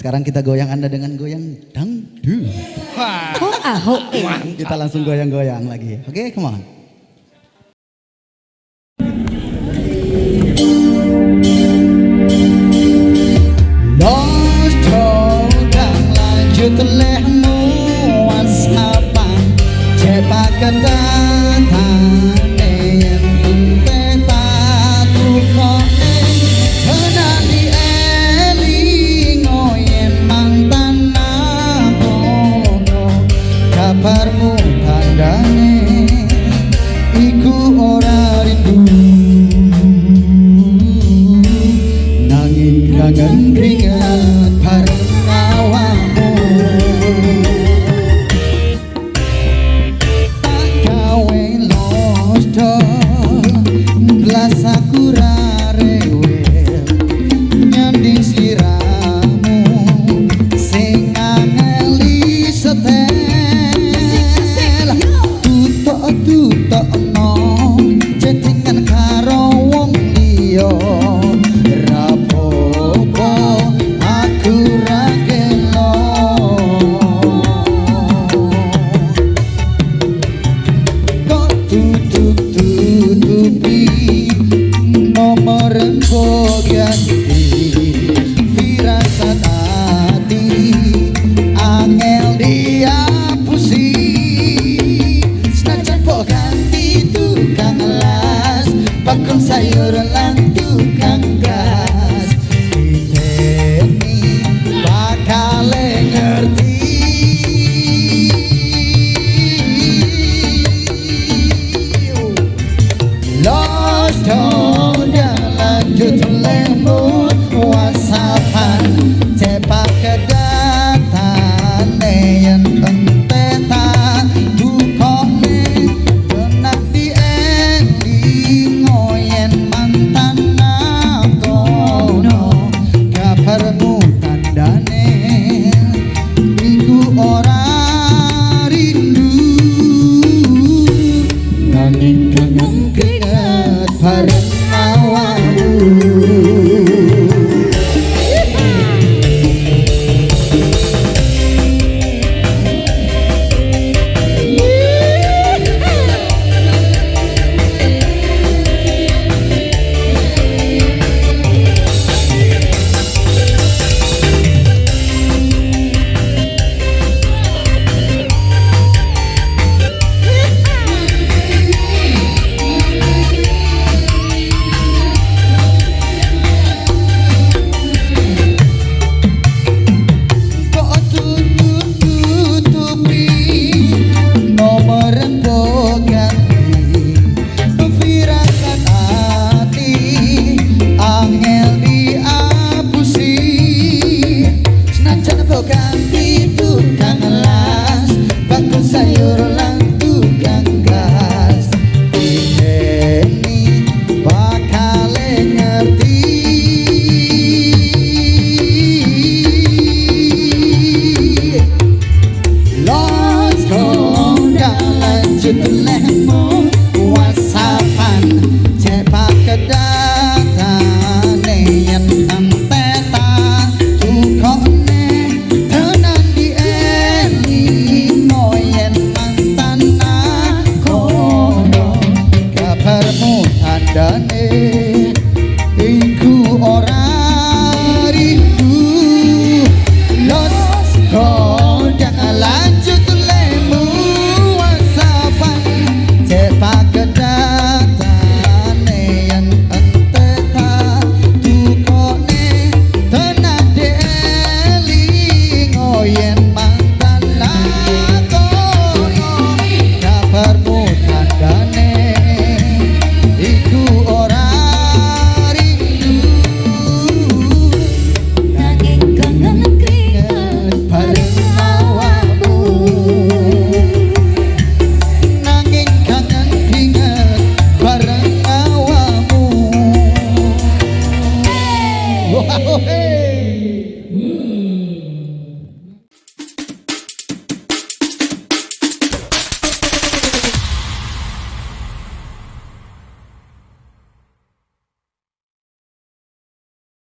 Sekarang kita goyang Anda dengan goyang dangdut. Oh, ahok. Kita langsung goyang-goyang lagi. Oke, come on. Lost dan lanjut lehmu wasapan cepat kedatang yang penting tatu kone kenali eling oyen mantan nakono kabarmu tandane iku ora rindu nanging kangen keringat bareng awakmu tak gawe losto belas aku ra rewel nyanding sliramu sing ngeli setel tutok-tutokno chattingan karo wong liya rapopo aku ra gelo kok tutup-tutupi nomor engko ganti firasat hati angel dihapusi senajan kok ganti tukang las bakul sayur lan tukang gas diteni bakal ngerti lost dan lanjut lembut wasapan cepat kedatang yang pentetan dukone benak dieling oyen mantan nakono kabarmu tandane iku ora rindu nanging kangen keringat bareng